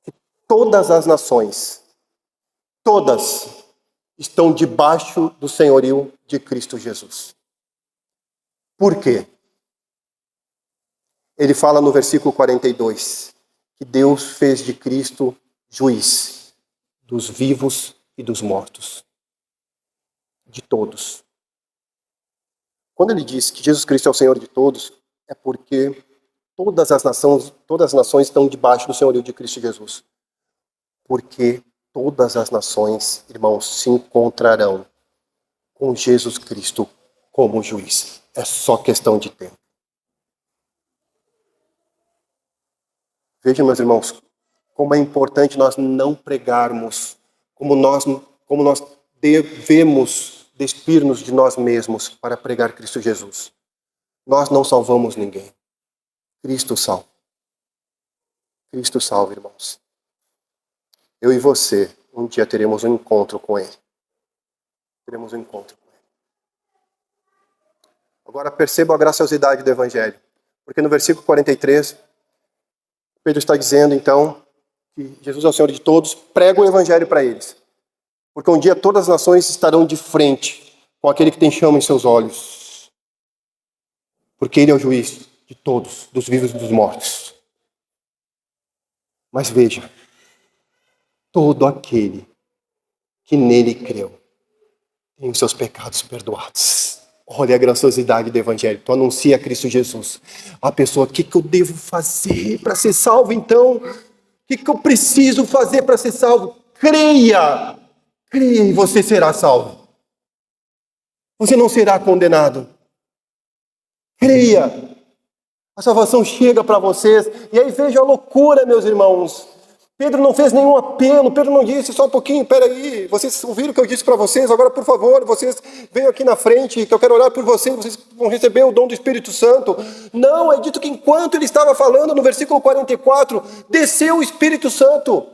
Speaker 1: Que todas as nações, todas, estão debaixo do senhorio de Cristo Jesus. Por quê? Ele fala no versículo 42, que Deus fez de Cristo juiz dos vivos e dos mortos. De todos. Quando ele diz que Jesus Cristo é o Senhor de todos, é porque todas as nações estão debaixo do senhorio de Cristo Jesus. Porque todas as nações, irmãos, se encontrarão com Jesus Cristo como juiz. É só questão de tempo. Vejam, meus irmãos, como é importante nós não pregarmos, como nós devemos despir-nos de nós mesmos para pregar Cristo Jesus. Nós não salvamos ninguém. Cristo salva. Cristo salva, irmãos. Eu e você, um dia teremos um encontro com Ele. Teremos um encontro com Ele. Agora perceba a graciosidade do Evangelho. Porque no versículo 43, Pedro está dizendo, então, que Jesus é o Senhor de todos, prega o Evangelho para eles. Porque um dia todas as nações estarão de frente com aquele que tem chama em seus olhos. Porque Ele é o juiz de todos, dos vivos e dos mortos. Mas veja, todo aquele que nele creu tem os seus pecados perdoados. Olha a graciosidade do Evangelho. Tu anuncia Cristo Jesus. A pessoa, o que eu devo fazer para ser salvo então? O que eu preciso fazer para ser salvo? Creia! Creia e você será salvo. Você não será condenado. Creia! A salvação chega para vocês. E aí veja a loucura, meus irmãos. Pedro não fez nenhum apelo. Pedro não disse, só um pouquinho, peraí. Vocês ouviram o que eu disse para vocês? Agora, por favor, vocês venham aqui na frente, que eu quero orar por vocês. Vocês vão receber o dom do Espírito Santo. Não, é dito que enquanto ele estava falando, no versículo 44, desceu o Espírito Santo.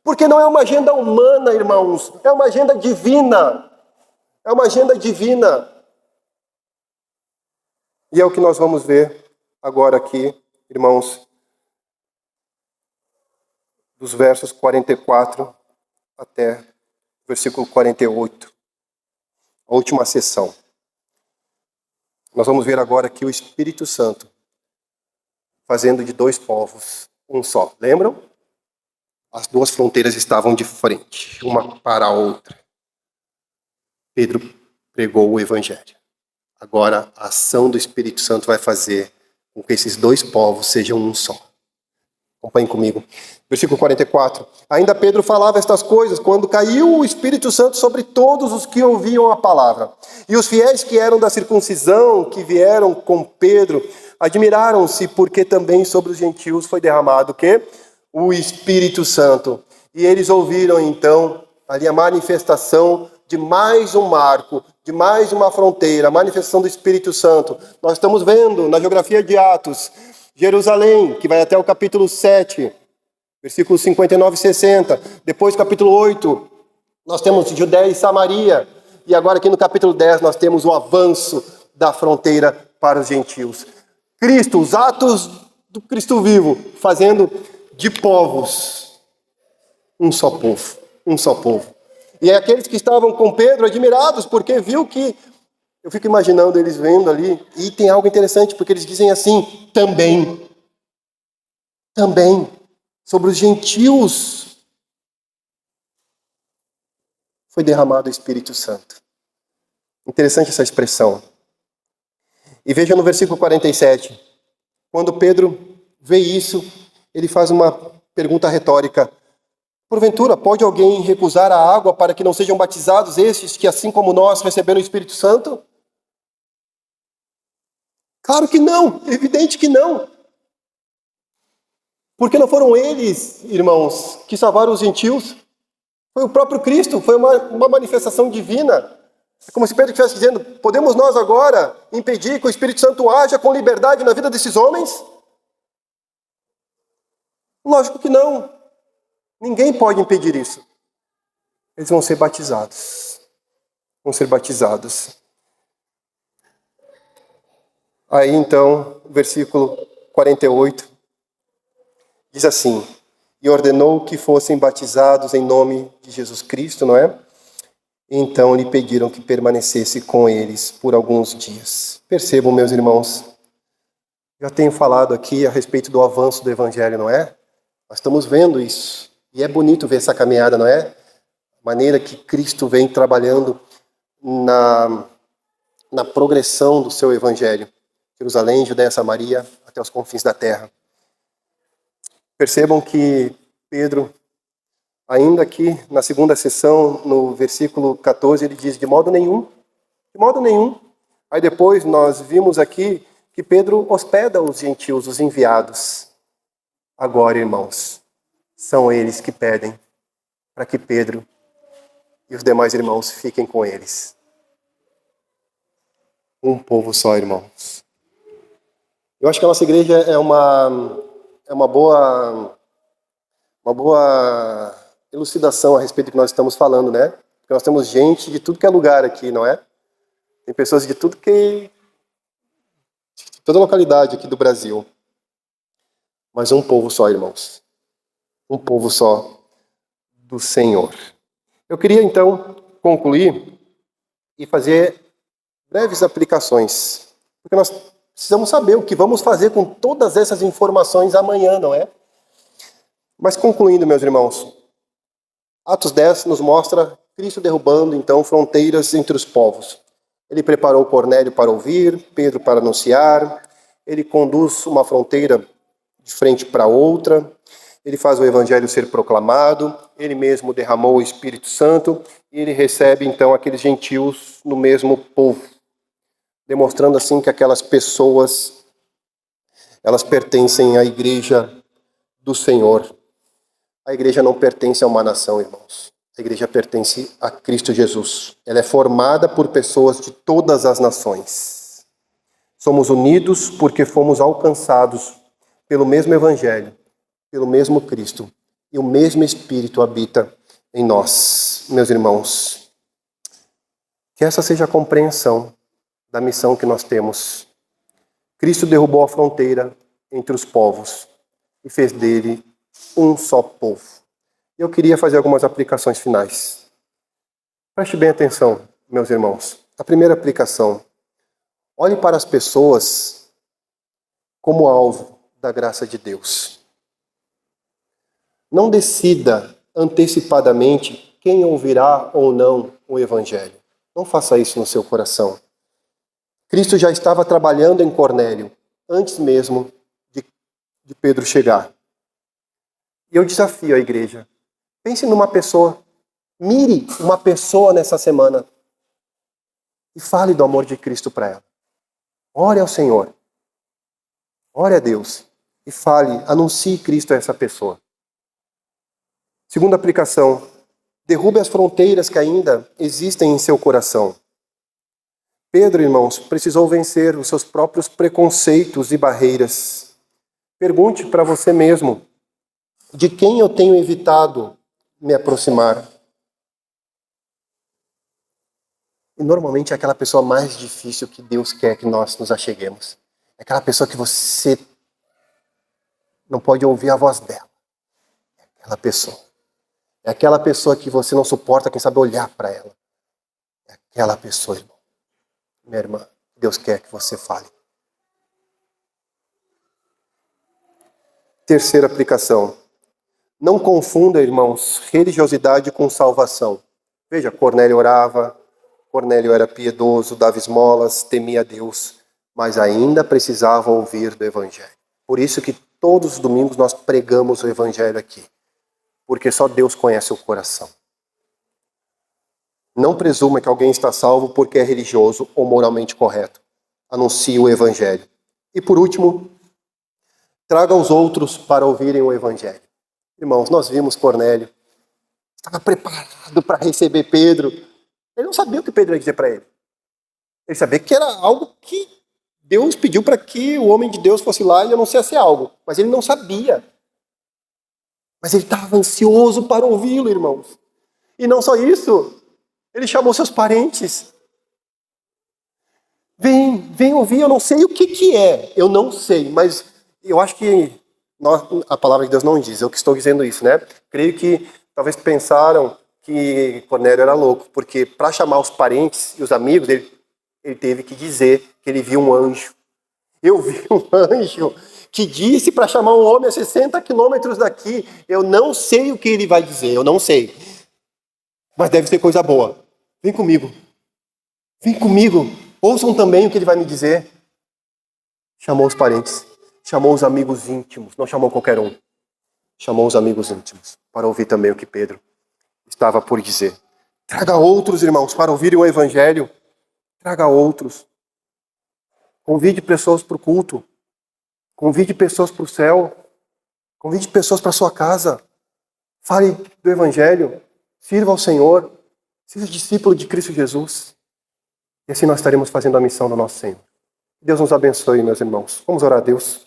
Speaker 1: Porque não é uma agenda humana, irmãos. É uma agenda divina. É uma agenda divina. E é o que nós vamos ver agora aqui, irmãos, dos versos 44 até o versículo 48. A última sessão. Nós vamos ver agora aqui o Espírito Santo fazendo de dois povos um só. Lembram? As duas fronteiras estavam de frente, uma para a outra. Pedro pregou o Evangelho. Agora, a ação do Espírito Santo vai fazer com que esses dois povos sejam um só. Acompanhem comigo. Versículo 44. Ainda Pedro falava estas coisas quando caiu o Espírito Santo sobre todos os que ouviam a palavra. E os fiéis que eram da circuncisão, que vieram com Pedro, admiraram-se porque também sobre os gentios foi derramado o quê? O Espírito Santo. E eles ouviram então ali a manifestação de mais um marco, de mais uma fronteira, a manifestação do Espírito Santo. Nós estamos vendo na geografia de Atos, Jerusalém, que vai até o capítulo 7, versículos 59 e 60. Depois, capítulo 8, nós temos Judéia e Samaria. E agora aqui no capítulo 10 nós temos o avanço da fronteira para os gentios. Cristo, os atos do Cristo vivo, fazendo de povos um só povo, um só povo. E é aqueles que estavam com Pedro admirados, porque viu que, eu fico imaginando eles vendo ali, e tem algo interessante, porque eles dizem assim, também, sobre os gentios foi derramado o Espírito Santo. Interessante essa expressão. E veja no versículo 47, quando Pedro vê isso, ele faz uma pergunta retórica. Porventura, pode alguém recusar a água para que não sejam batizados estes que, assim como nós, receberam o Espírito Santo? Claro que não, evidente que não. Porque não foram eles, irmãos, que salvaram os gentios. Foi o próprio Cristo, foi uma manifestação divina. É como se Pedro estivesse dizendo, podemos nós agora impedir que o Espírito Santo haja com liberdade na vida desses homens? Lógico que não. Ninguém pode impedir isso. Eles vão ser batizados. Vão ser batizados. Aí então, o versículo 48 diz assim, e ordenou que fossem batizados em nome de Jesus Cristo, não é? Então lhe pediram que permanecesse com eles por alguns dias. Percebam, meus irmãos, já tenho falado aqui a respeito do avanço do Evangelho, não é? Nós estamos vendo isso. E é bonito ver essa caminhada, não é? A maneira que Cristo vem trabalhando na progressão do seu Evangelho. Jerusalém, Judéia, Samaria, até os confins da terra. Percebam que Pedro, ainda aqui na segunda sessão, no versículo 14, ele diz, de modo nenhum. Aí depois nós vimos aqui que Pedro hospeda os gentios, os enviados. Agora, irmãos, são eles que pedem para que Pedro e os demais irmãos fiquem com eles. Um povo só, irmãos. Eu acho que a nossa igreja é uma boa elucidação a respeito do que nós estamos falando, né? Porque nós temos gente de tudo que é lugar aqui, não é? Tem pessoas de tudo de toda localidade aqui do Brasil. Mas um povo só, irmãos. Um povo só do Senhor. Eu queria então concluir e fazer breves aplicações. Porque nós precisamos saber o que vamos fazer com todas essas informações amanhã, não é? Mas concluindo, meus irmãos, Atos 10 nos mostra Cristo derrubando então fronteiras entre os povos. Ele preparou Cornélio para ouvir, Pedro para anunciar, ele conduz uma fronteira de frente para outra, ele faz o evangelho ser proclamado, ele mesmo derramou o Espírito Santo e ele recebe então aqueles gentios no mesmo povo, demonstrando assim que aquelas pessoas, elas pertencem à igreja do Senhor. A igreja não pertence a uma nação, irmãos. A igreja pertence a Cristo Jesus. Ela é formada por pessoas de todas as nações. Somos unidos porque fomos alcançados pelo mesmo evangelho, pelo mesmo Cristo, e o mesmo Espírito habita em nós, meus irmãos. Que essa seja a compreensão da missão que nós temos. Cristo derrubou a fronteira entre os povos e fez dele um só povo. Eu queria fazer algumas aplicações finais. Preste bem atenção, meus irmãos. A primeira aplicação: olhe para as pessoas como alvo da graça de Deus. Não decida antecipadamente quem ouvirá ou não o Evangelho. Não faça isso no seu coração. Cristo já estava trabalhando em Cornélio, antes mesmo de Pedro chegar. E eu desafio a igreja. Pense numa pessoa. Mire uma pessoa nessa semana. E fale do amor de Cristo para ela. Ore ao Senhor. Ore a Deus. E fale, anuncie Cristo a essa pessoa. Segunda aplicação. Derrube as fronteiras que ainda existem em seu coração. Pedro, irmãos, precisou vencer os seus próprios preconceitos e barreiras. Pergunte para você mesmo, de quem eu tenho evitado me aproximar? E normalmente é aquela pessoa mais difícil que Deus quer que nós nos acheguemos. É aquela pessoa que você não pode ouvir a voz dela. É aquela pessoa. É aquela pessoa que você não suporta, quem sabe, olhar para ela. É aquela pessoa, irmão. Minha irmã, Deus quer que você fale. Terceira aplicação. Não confunda, irmãos, religiosidade com salvação. Veja, Cornélio orava, Cornélio era piedoso, dava esmolas, temia a Deus, mas ainda precisava ouvir do Evangelho. Por isso que todos os domingos nós pregamos o Evangelho aqui. Porque só Deus conhece o coração. Não presuma que alguém está salvo porque é religioso ou moralmente correto. Anuncie o Evangelho. E por último, traga os outros para ouvirem o Evangelho. Irmãos, nós vimos Cornélio. Estava preparado para receber Pedro. Ele não sabia o que Pedro ia dizer para ele. Ele sabia que era algo que Deus pediu para que o homem de Deus fosse lá e anunciasse algo. Mas ele não sabia. Mas ele estava ansioso para ouvi-lo, irmãos. E não só isso. Ele chamou seus parentes. Vem ouvir, eu não sei o que é. Eu não sei, mas eu acho que a palavra de Deus não diz. Eu que estou dizendo isso, né? Creio que talvez pensaram que Cornélio era louco, porque para chamar os parentes e os amigos, ele teve que dizer que ele viu um anjo. Eu vi um anjo que disse para chamar um homem a 60 quilômetros daqui. Eu não sei o que ele vai dizer, eu não sei. Mas deve ser coisa boa. Vem comigo. Vem comigo. Ouçam também o que ele vai me dizer. Chamou os parentes. Chamou os amigos íntimos. Não chamou qualquer um. Chamou os amigos íntimos para ouvir também o que Pedro estava por dizer. Traga outros, irmãos, para ouvirem o Evangelho. Traga outros. Convide pessoas para o culto. Convide pessoas para o céu. Convide pessoas para a sua casa. Fale do Evangelho. Sirva ao Senhor. Seja discípulo de Cristo Jesus. E assim nós estaremos fazendo a missão do nosso Senhor. Deus nos abençoe, meus irmãos. Vamos orar a Deus.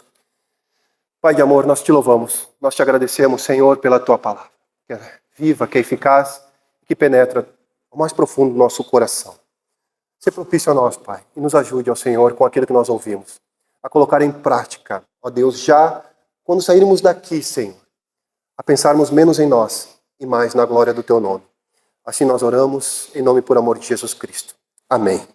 Speaker 1: Pai de amor, nós te louvamos. Nós te agradecemos, Senhor, pela tua palavra. Que é viva, que é eficaz, que penetra ao mais profundo do nosso coração. Se propício a nós, Pai, e nos ajude, ó Senhor, com aquilo que nós ouvimos, a colocar em prática, ó Deus, já quando sairmos daqui, Senhor, a pensarmos menos em nós e mais na glória do teu nome. Assim nós oramos, em nome e por amor de Jesus Cristo. Amém.